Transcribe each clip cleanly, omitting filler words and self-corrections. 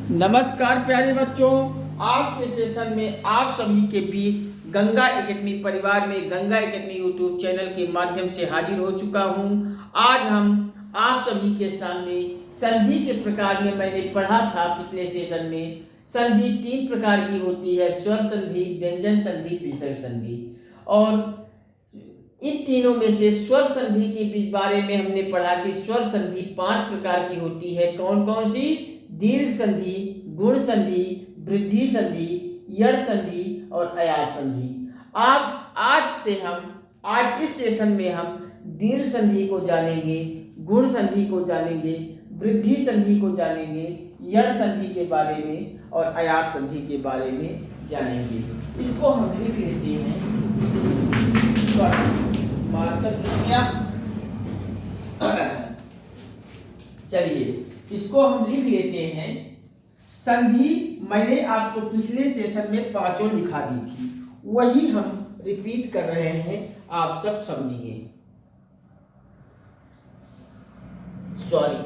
नमस्कार प्यारे बच्चों। आज के सेशन में आप सभी के बीच गंगा एकेडमी परिवार में गंगा एकेडमी यूट्यूब चैनल के माध्यम से हाजिर हो चुका हूं। आज हम आप सभी के सामने संधि के प्रकार में मैंने पढ़ा था पिछले सेशन में। संधि 3 प्रकार की होती है, स्वर संधि, व्यंजन संधि, विसर्ग संधि। और इन तीनों में से स्वर संधि के बारे में हमने पढ़ा कि स्वर संधि 5 प्रकार की होती है। कौन कौन सी? दीर्घ संधि, गुण संधि, वृद्धि संधि, यड़ संधि और अयाज संधि। आज इस सेशन में हम दीर्घ संधि को जानेंगे, गुण संधि को जानेंगे, वृद्धि संधि को जानेंगे, यड़ संधि के बारे में और अयाज संधि के बारे में जानेंगे। इसको हम लिख लेते हैं, मार्कर लिख लिया। चलिए इसको हम लिख लेते हैं। संधि मैंने आपको पिछले सेशन में 5 लिखा दी थी, वही हम रिपीट कर रहे हैं, आप सब समझिए। सॉरी,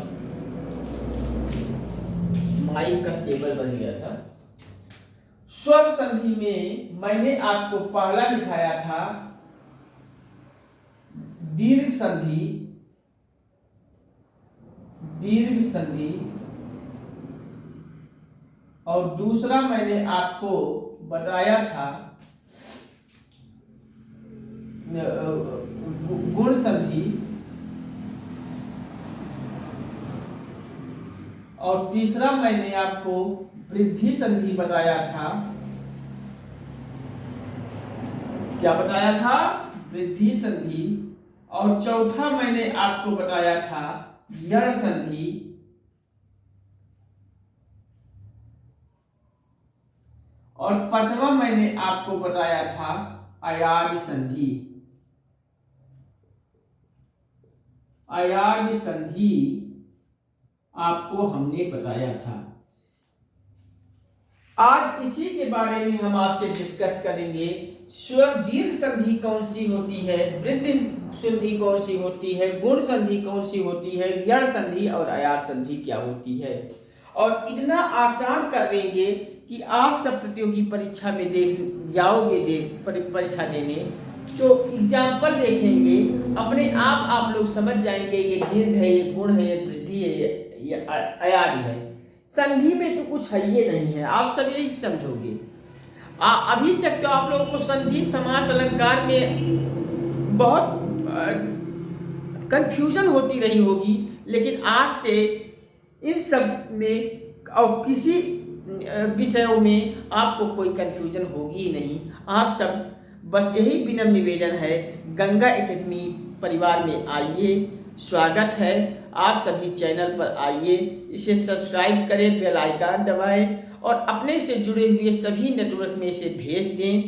माइक का केबल बज गया था। स्वर संधि में मैंने आपको पहला लिखाया था दीर्घ संधि, दीर्घ संधि, और दूसरा मैंने आपको बताया था गुण संधि, और तीसरा मैंने आपको वृद्धि संधि बताया था। क्या बताया था? वृद्धि संधि। और चौथा मैंने आपको बताया था यड़ संधि, और 5वां मैंने आपको बताया था अयाज संधि। अयाज संधि आपको हमने बताया था। आज इसी के बारे में हम आपसे डिस्कस करेंगे। स्वर दीर्घ संधि कौन सी होती है, वृद्धि संधि कौन सी होती है, गुण संधि कौन सी होती है, यड़ संधि और अयाज संधि क्या होती है। और इतना आसान कर देंगे कि आप सब प्रतियोगी परीक्षा में परीक्षा देने तो एग्जाम्पल देखेंगे, अपने आप लोग समझ जाएंगे ये दीर्घ है, ये गुण है, ये वृद्धि है, ये अयाज है। संधि में तो कुछ है ये नहीं है, आप सब यही समझोगे। अभी तक तो आप लोगों को संधि, समास, अलंकार में बहुत कंफ्यूजन होती रही होगी, लेकिन आज से इन सब में और किसी विषयों में आपको कोई कंफ्यूजन होगी ही नहीं। आप सब बस यही विनम्र निवेदन है, गंगा एकेडमी परिवार में आइए, स्वागत है। आप सभी चैनल पर आइए, इसे सब्सक्राइब करें, बेल आइकन दबाएं और अपने से जुड़े हुए सभी नेटवर्क में इसे भेज दें।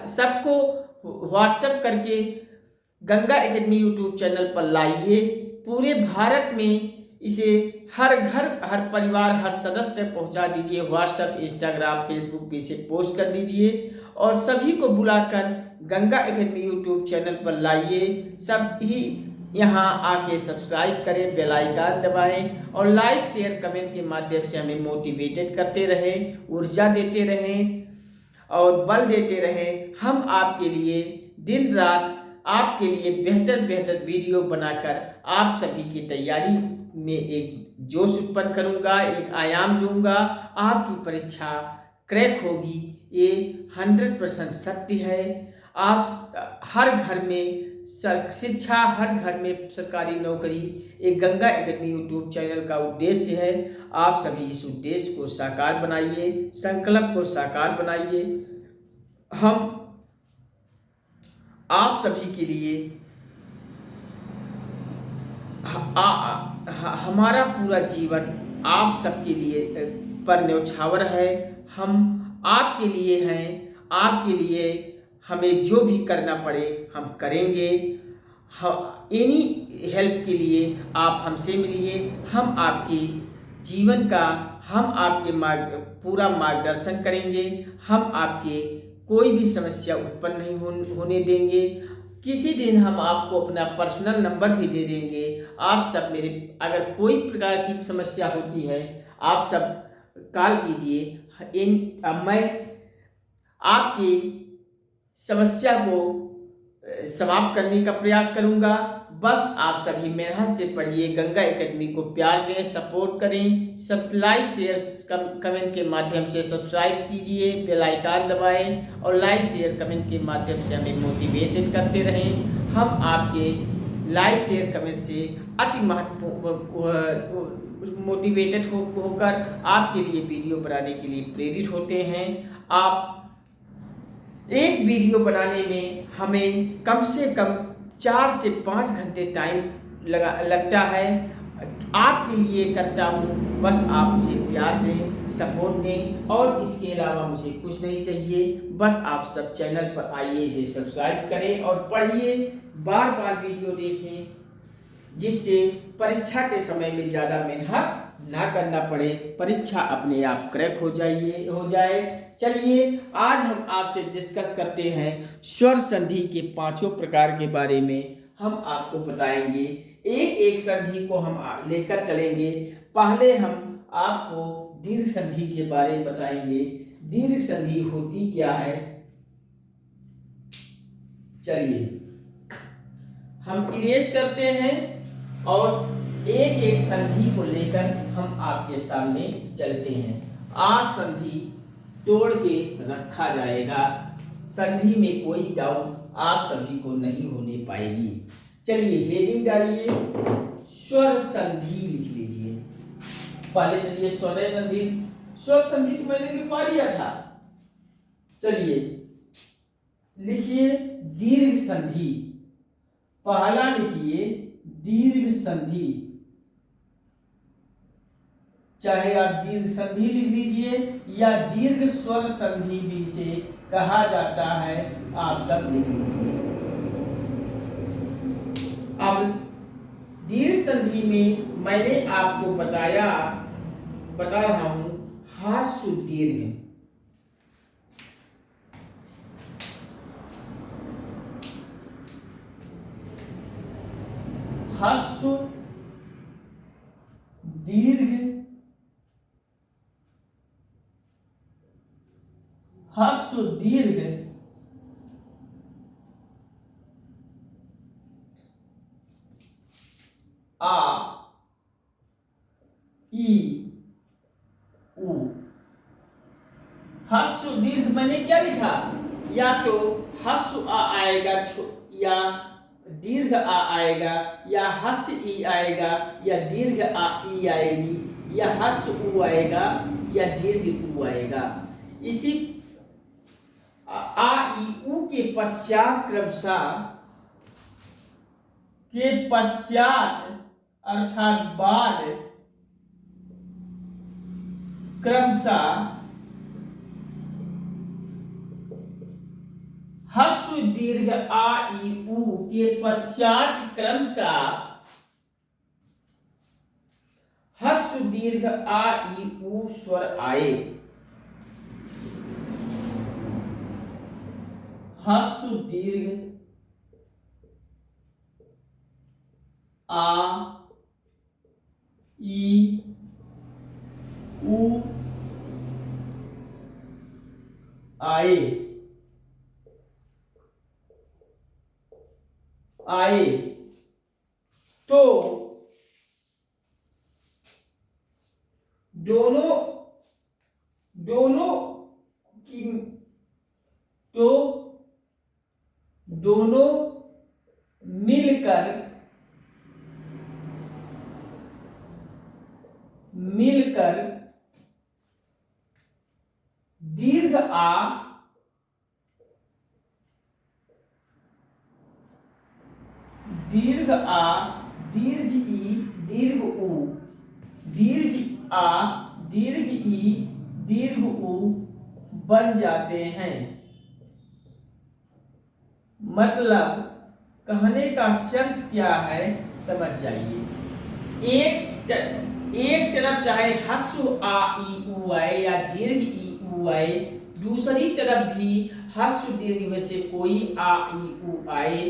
सबको व्हाट्सएप करके गंगा एकेडमी यूट्यूब चैनल पर लाइए। पूरे भारत में इसे हर घर, हर परिवार, हर सदस्य तक पहुंचा दीजिए। व्हाट्सएप, इंस्टाग्राम, फेसबुक पे इसे पोस्ट कर दीजिए और सभी को बुलाकर गंगा एकेडमी यूट्यूब चैनल पर लाइए। सब ही यहाँ आके सब्सक्राइब करें, बेल आइकन दबाएं और लाइक, शेयर, कमेंट के माध्यम से हमें मोटिवेटेड करते रहें, ऊर्जा देते रहें और बल देते रहें। हम आपके लिए दिन रात आपके लिए बेहतर वीडियो बनाकर आप सभी की तैयारी में एक जोश उत्पन्न करूंगा, एक आयाम दूंगा। आपकी परीक्षा क्रैक होगी, ये 100% सत्य है। आप हर घर में शिक्षा, हर घर में सरकारी नौकरी, एक गंगा एकेडमी यूट्यूब चैनल का उद्देश्य है। आप सभी इस उद्देश्य को साकार बनाइए, संकल्प को साकार बनाइए। हम आप सभी के लिए हमारा पूरा जीवन आप सबके लिए पर न्यौछावर है। हम आपके लिए हैं, आपके लिए हमें जो भी करना पड़े हम करेंगे। एनी हेल्प के लिए आप हमसे मिलिए, हम आपके जीवन का आपके पूरा मार्गदर्शन करेंगे। हम आपके कोई भी समस्या उत्पन्न नहीं होने देंगे। किसी दिन हम आपको अपना पर्सनल नंबर भी दे देंगे। आप सब मेरे अगर कोई प्रकार की समस्या होती है, आप सब कॉल कीजिए। मैं आपकी समस्या को समाप्त करने का प्रयास करूंगा। बस आप सभी मेहनत से पढ़िए, गंगा एकेडमी को प्यार दें, सपोर्ट करें। सब लाइक शेयर कमेंट के माध्यम से सब्सक्राइब कीजिए, बेल आइकन दबाएं और लाइक शेयर कमेंट के माध्यम से हमें मोटिवेटेड करते रहें। हम आपके लाइक शेयर कमेंट से अति मोटिवेटेड होकर आपके लिए वीडियो बनाने के लिए प्रेरित होते हैं। आप एक वीडियो बनाने में हमें कम से कम 4 से 5 घंटे टाइम लगता है। आपके लिए करता हूँ, बस आप मुझे प्यार दें, सपोर्ट दें और इसके अलावा मुझे कुछ नहीं चाहिए। बस आप सब चैनल पर आइए, इसे सब्सक्राइब करें और पढ़िए, बार बार वीडियो देखें, जिससे परीक्षा के समय में ज़्यादा मेहनत ना करना पड़े, परीक्षा अपने आप क्रैक हो जाए। चलिए आज हम आपसे डिस्कस करते हैं स्वर संधि के 5 प्रकार के बारे में। हम आपको बताएंगे, एक एक संधि को हम लेकर चलेंगे। पहले हम आपको दीर्घ संधि के बारे में बताएंगे। दीर्घ संधि होती क्या है, चलिए हम इरेज करते हैं और एक एक संधि को लेकर हम आपके सामने चलते हैं। आज संधि तोड़ के रखा जाएगा, संधि में कोई डाउट आप सभी को नहीं होने पाएगी। चलिए हेडिंग डालिए, स्वर संधि लिख लीजिए। पहले चलिए स्वर संधि, स्वर संधि तो मैंने लिखवा दिया था। चलिए लिखिए दीर्घ संधि। पहला लिखिए दीर्घ संधि, चाहे आप दीर्घ संधि लिख लीजिए या दीर्घ स्वर संधि भी इसे कहा जाता है, आप सब लिख लीजिए। अब दीर्घ संधि में मैंने आपको बता रहा हूं ह्रस्व दीर्घ। ह्रस्व दीर्घ, ह्रस्व दीर्घ आ ई उ। ह्रस्व दीर्घ मैंने क्या लिखा, या तो ह्रस्व आ आएगा या दीर्घ आ आएगा, या ह्रस्व ई आएगा या दीर्घ आ ई आएगी, या ह्रस्व उ आएगा या दीर्घ उ आएगा। इसी आ ई उ के पश्चात अर्थात बाद क्रमशः ह्रस्व दीर्घ आ ई उ के पश्चात क्रमशः ह्रस्व दीर्घ आ ई उ स्वर आए। ह्रस्व दीर्घ आ ई उ आए तो दोनों मिलकर दीर्घ आ दीर्घ ई दीर्घ उ, दीर्घ आ दीर्घ ई दीर्घ उ बन जाते हैं। मतलब कहने का सेंस क्या है, समझ जाइए। एक तरफ चाहे ह्रस्व आ ई उ आए या दीर्घ ई उ आए, दूसरी तरफ भी ह्रस्व दीर्घ में से कोई आ ई उ आए।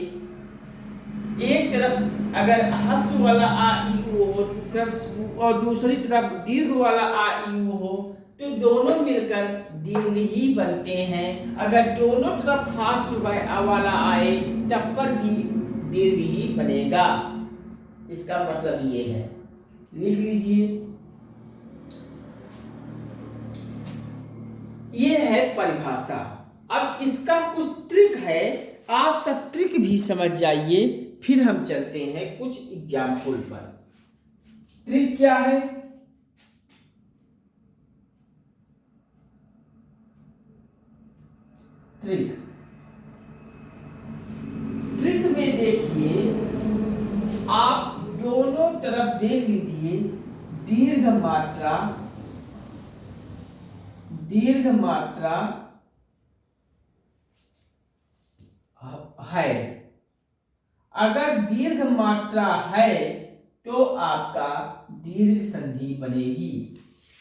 एक तरफ अगर ह्रस्व वाला आ ई उ हो और दूसरी तरफ दीर्घ वाला आ ई उ हो, दीर्घ ही बनते हैं। अगर दोनों तरफ हाथ वाला आए तब पर भी दीर्घ ही बनेगा। इसका मतलब ये है, लिख लीजिए। ये है परिभाषा। अब इसका कुछ ट्रिक है, आप सब ट्रिक भी समझ जाइए, फिर हम चलते हैं कुछ एग्जाम्पल पर। ट्रिक क्या है? ट्रिक में देखिए, आप दोनों तरफ देख लीजिए, दीर्घ मात्रा है। अगर दीर्घ मात्रा है तो आपका दीर्घ संधि बनेगी।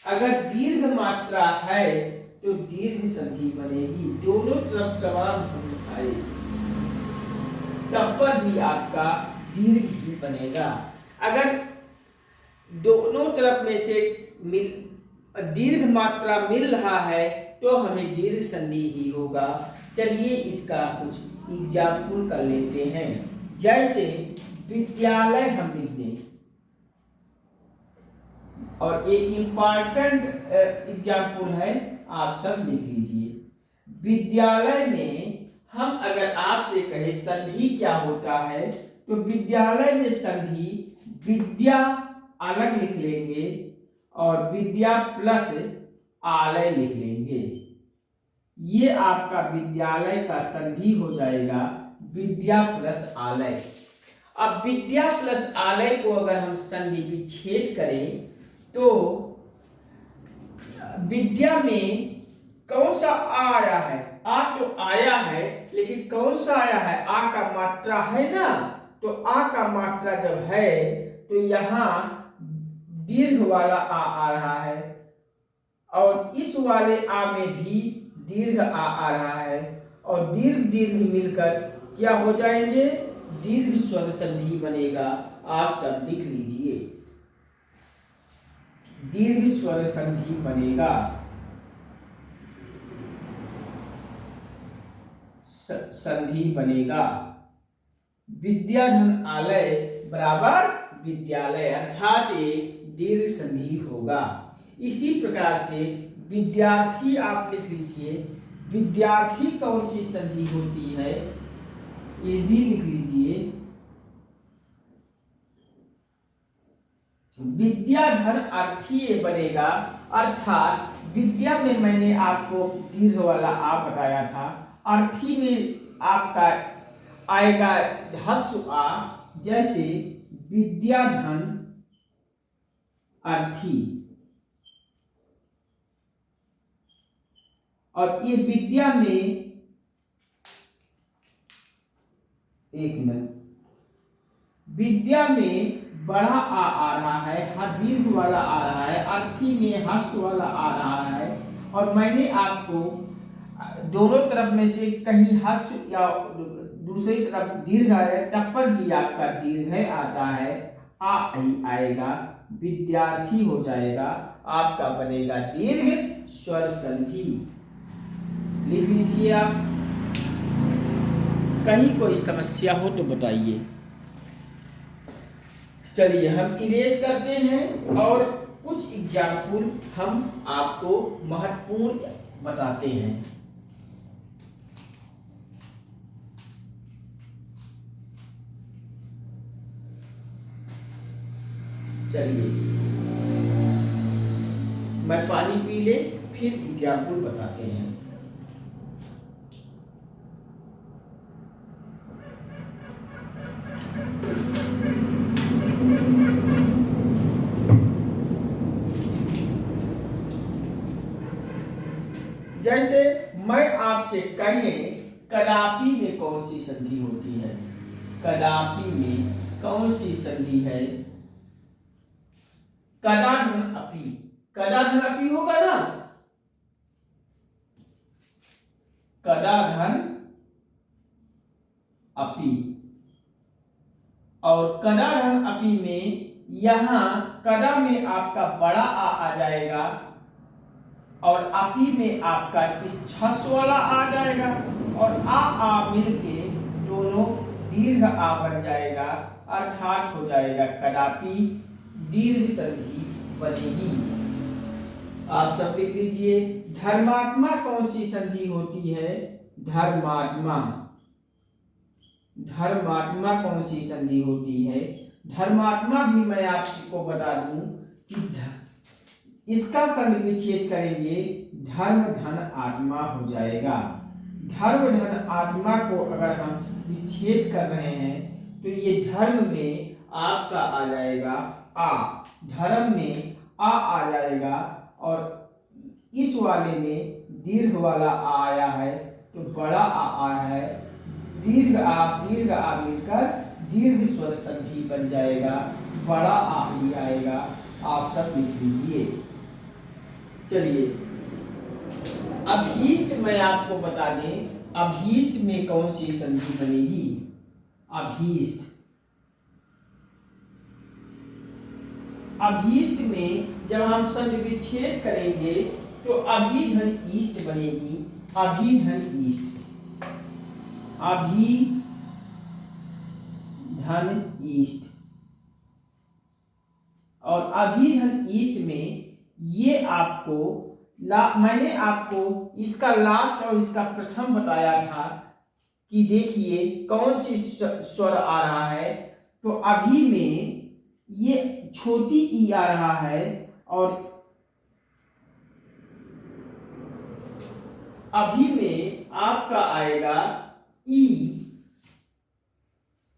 अगर दीर्घ मात्रा है तो दीर्घ संधि बनेगी। दोनों तरफ समान होना है तब पर भी आपका दीर्घ ही बनेगा। अगर दोनों तरफ में से दीर्घ मात्रा मिल रहा है तो हमें दीर्घ संधि ही होगा। चलिए इसका कुछ एग्जाम्पल कर लेते हैं। जैसे विद्यालय हम लिख दें, और एक इंपॉर्टेंट एग्जाम्पल है, आप सब लिख लीजिए। विद्यालय में हम अगर आपसे कहे संधि क्या होता है, तो विद्यालय में संधि विद्या अलग लिख लेंगे और विद्या प्लस आलय लिख लेंगे। ये आपका विद्यालय का संधि हो जाएगा विद्या प्लस आलय। अब विद्या प्लस आलय को अगर हम संधि विच्छेद करें तो विद्या में कौन सा आ आया है? आ तो आया है, लेकिन कौन सा आया है? आ का मात्रा है ना, तो आ का मात्रा जब है तो यहाँ दीर्घ वाला आ रहा है, और इस वाले आ में भी दीर्घ आ रहा है, और दीर्घ दीर्घ मिलकर क्या हो जाएंगे? दीर्घ स्वर संधि बनेगा। आप सब लिख लीजिए, दीर्घ स्वर संधि बनेगा। संधि बनेगा विद्या धन आलय बराबर विद्यालय, अर्थात एक दीर्घ संधि होगा। इसी प्रकार से विद्यार्थी आप लिख लीजिए, विद्यार्थी कौन सी संधि होती है ये भी लिख लीजिए। विद्या धन अर्थी बनेगा, अर्थात विद्या में मैंने आपको दीर्घ वाला आ बताया था, अर्थी में आपका आएगा ह्रस्व आ। जैसे विद्या धन अर्थी, और ये विद्या में एक मिनट, विद्या में बड़ा आ रहा है, दीर्घ वाला आ रहा है, अर्थी में ह्रस्व वाला आ रहा है, और मैंने आपको दोनों तरफ में से कहीं ह्रस्व या दूसरी तरफ दीर्घ आए तब पर भी आपका दीर्घ आता है, आ ही आएगा, विद्यार्थी हो जाएगा, आपका बनेगा दीर्घ स्वर संधि। लिख लीजिए आप। कहीं कोई समस्या हो तो बताइए। चलिए हम इरेज करते हैं और कुछ एग्जाम्पल हम आपको महत्वपूर्ण बताते हैं। चलिए मैं पानी पी ले, फिर एग्जाम्पल बताते हैं। जैसे मैं आपसे कहे कदापि में कौन सी संधि होती है? कदापि में कौन सी संधि है? कदा धन अपि, कदा धन अपि होगा ना, कदा धन अपि, और कदा धन अपि में यहां कदा में आपका बड़ा आ जाएगा, और अपी में आपका इस छस वाला आ जाएगा और आ मिलके दोनों दीर्घ आ बन जाएगा, अर्थात हो जाएगा कदापि, दीर्घ संधि बनेगी। आप सब लिख लीजिए। धर्मात्मा कौन सी संधि होती है? धर्मात्मा। धर्मात्मा कौन सी संधि होती है? धर्मात्मा भी मैं आपको बता दूं कि इसका संधि विच्छेद करेंगे, धर्म धन आत्मा हो जाएगा। धर्म धन आत्मा को अगर हम विच्छेद कर रहे हैं तो ये धर्म में आपका आ जाएगा आ, धर्म में आ जाएगा और इस वाले में दीर्घ वाला आ आया है तो बड़ा आ आया है, दीर्घ आ मिलकर दीर्घ स्वर संधि बन जाएगा, बड़ा आ ही आएगा। आप सब लिख लीजिए। चलिए अभीष्ट में आपको बता दें, अभीष्ट में कौन सी संधि बनेगी? अभीष्ट, अभीष्ट में जब हम संधि विच्छेद करेंगे तो अभी धन ईष्ट बनेगी, अभी धन ईष्ट, अभी धन ईष्ट। और अभी धन ईष्ट में ये आपको मैंने आपको इसका लास्ट और इसका प्रथम बताया था कि देखिए कौन सी स्वर आ रहा है। तो अभी में ये छोटी ई आ रहा है और अभी में आपका आएगा ई,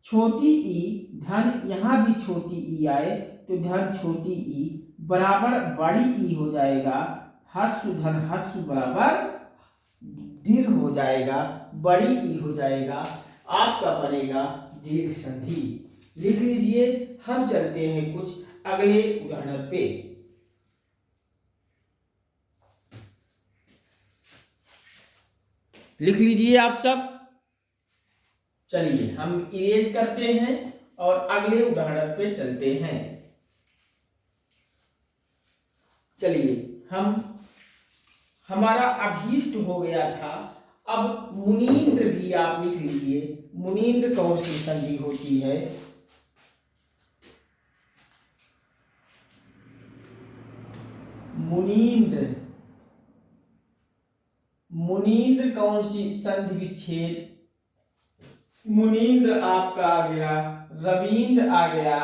छोटी ई धन, यहां भी छोटी ई आए तो धन छोटी ई बराबर बड़ी ई हो जाएगा, हस्सु धन हस्सु बराबर दीर्घ हो जाएगा, बड़ी ई हो जाएगा, आपका बनेगा दीर्घ संधि। लिख लीजिए। हम चलते हैं कुछ अगले उदाहरण पे। लिख लीजिए आप सब। चलिए हम इरेज करते हैं और अगले उदाहरण पे चलते हैं। चलिए हमारा अभीष्ट हो गया था। अब मुनींद्र भी आप लिख लीजिए। मुनींद्र कौन सी संधि होती है? मुनींद्र, मुनींद्र कौन सी संधि विच्छेद? मुनींद्र आपका आ गया, रवींद्र आ गया,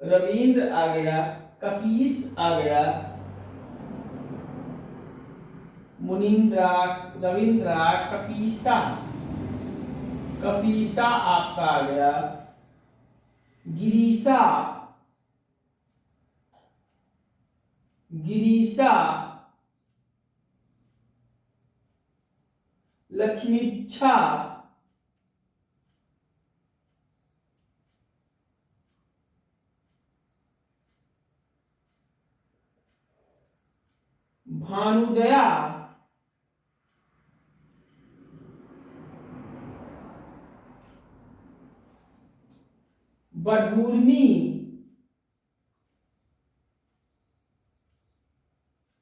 रवींद्र आ गया, कपीस आ गया, मुनींद्रा, रवींद्रा, कपीसा, कपीसा आपका आ गया, गिरीसा, गिरीसा, लक्ष्मीच्छा, भानुदया, बधूर्मी,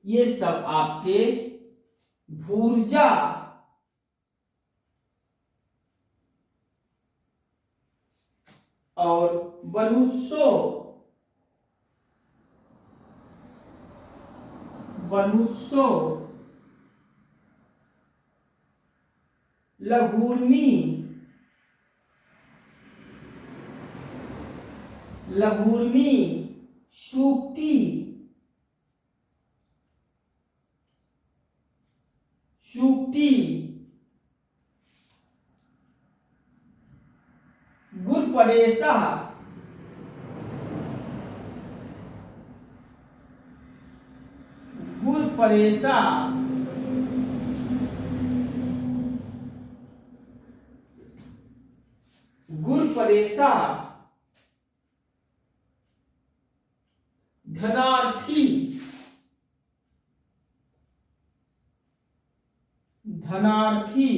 ये सब आपके भूर्जा, और बनुत्सो, बनुत्सो, लघूर्मी, लघूर्मी, सूक्ति, सूक्ति, गुरपरेशा, गुरपरेशा, गुरपरेशा, धनार्थी, धनार्थी,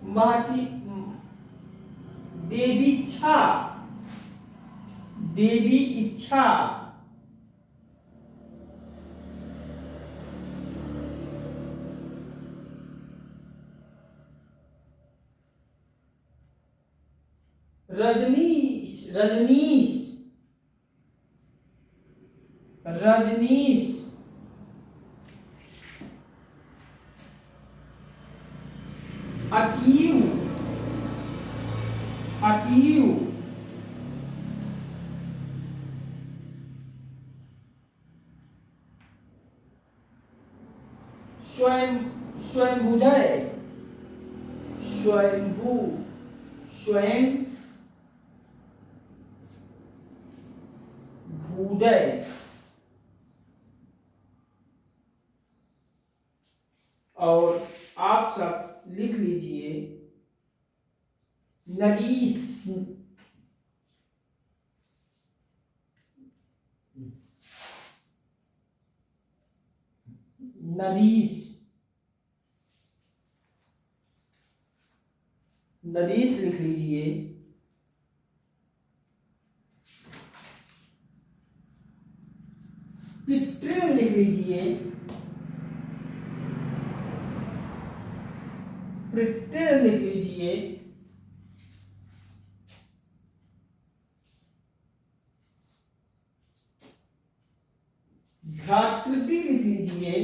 महती, देवी इच्छा, देवी इच्छा, रजनीश, रजनीश, रजनीश, अतीव, अतीव, स्वयं, स्वयंभुदय, स्वयंभू, स्वयं भूदय, और आप सब लिख लीजिए नरीस, नरीस, नरीस लिख लीजिए। पितृ लिख लीजिए, पितृ लिख लीजिए। भ्रातृति लिख लीजिए।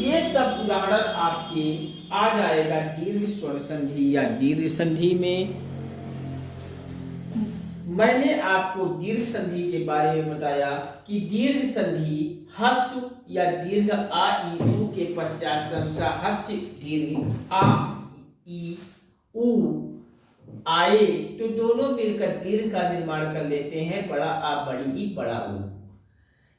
ये सब उदाहरण आपके आ जाएगा दीर्घ स्वर संधि या दीर्घ संधि में। मैंने आपको दीर्घ संधि के बारे में बताया कि दीर्घ संधि ह्रस्व या दीर्घ आ ई उ के पश्चात क्रमशः ह्रस्व दीर्घ आ ई उ आए तो दोनों मिलकर दीर्घ का निर्माण कर लेते हैं, बड़ा आ बड़ी ई बड़ा उ।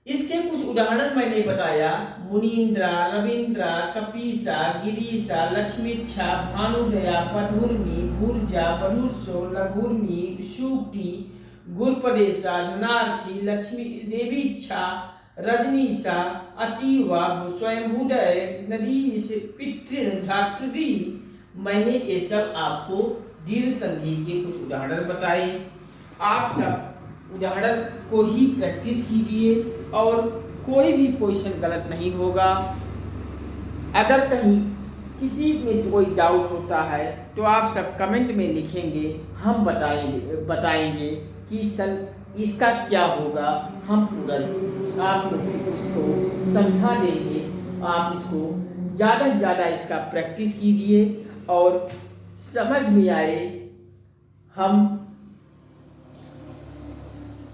इसके कुछ उदाहरण मैंने बताया, मुनीन्द्रा, रविंद्रा, कपीसा, गिरीशा, लक्ष्मीच्छा, भानुदया, पधुर्मी, भूर्जा, बधुर्सो, लघुर्मी, सूक्ति, गुरपदेशा, धनार्थी, लक्ष्मी देवीच्छा, रजनीशा, अतीवा, स्वयंभूदय, नदीश, पितृ, भ्रातृ। मैंने ये सब आपको दीर्घ संधि के कुछ उदाहरण बताए। आप सब उदाहरण को ही प्रैक्टिस कीजिए और कोई भी क्वेश्चन गलत नहीं होगा। अगर कहीं किसी में कोई डाउट होता है तो आप सब कमेंट में लिखेंगे, हम बताएंगे कि इसका क्या होगा। हम तुरंत आप लोग को उसको समझा देंगे। आप इसको ज़्यादा से ज़्यादा इसका प्रैक्टिस कीजिए और समझ में आए। हम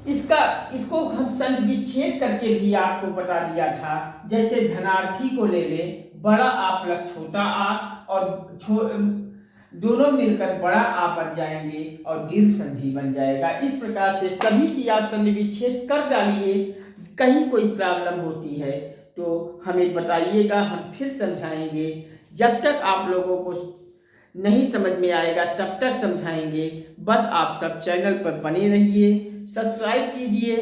इसको हम संधि विच्छेद करके भी आपको बता दिया था। जैसे धनार्थी को ले ले, बड़ा आ प्लस छोटा आ और दोनों मिलकर बड़ा आ बन जाएंगे और दीर्घ संधि बन जाएगा। इस प्रकार से सभी की आप संधि विच्छेद कर डालिए। कहीं कोई प्रॉब्लम होती है तो हमें बताइएगा, हम फिर समझाएंगे। जब तक आप लोगों को नहीं समझ में आएगा तब तक समझाएंगे। बस आप सब चैनल पर बने रहिए, सब्सक्राइब कीजिए,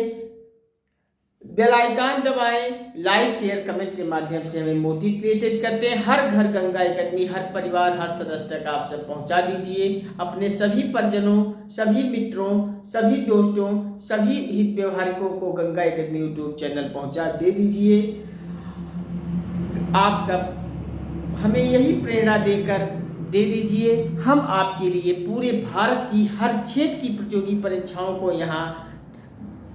बेल आइकन दबाएं, लाइक शेयर कमेंट के माध्यम से हमें मोटिवेटेड करते हैं। हर घर गंगा एकेडमी, हर परिवार, हर सदस्य तक आप सब पहुंचा दीजिए। अपने सभी परिजनों, सभी मित्रों, सभी दोस्तों, सभी हित व्यवहारिकों को गंगा एकेडमी यूट्यूब चैनल पहुंचा दे दीजिए। आप सब हमें यही प्रेरणा देकर दे दीजिए। हम आपके लिए पूरे भारत की हर क्षेत्र की प्रतियोगी परीक्षाओं को यहाँ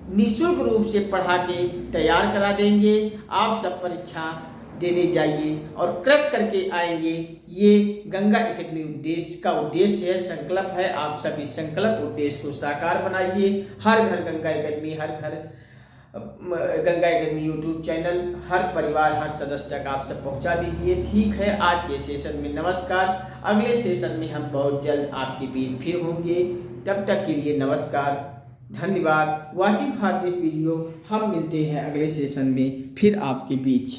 निःशुल्क रूप से पढ़ा के तैयार करा देंगे। आप सब परीक्षा देने जाइए और क्रैक करके आएंगे। ये गंगा एकेडमी का उद्देश्य है, संकल्प है। आप सब इस संकल्प उद्देश्य को साकार बनाइए। हर घर गंगा एकेडमी, हर घर गंगा एकेडमी यूट्यूब चैनल, हर परिवार, हर सदस्य तक आप सब पहुंचा दीजिए। ठीक है, आज के सेशन में नमस्कार। अगले सेशन में हम बहुत जल्द आपके बीच फिर होंगे। तब तक के लिए नमस्कार, धन्यवाद। Watching for this video. हम मिलते हैं अगले सेशन में फिर आपके बीच।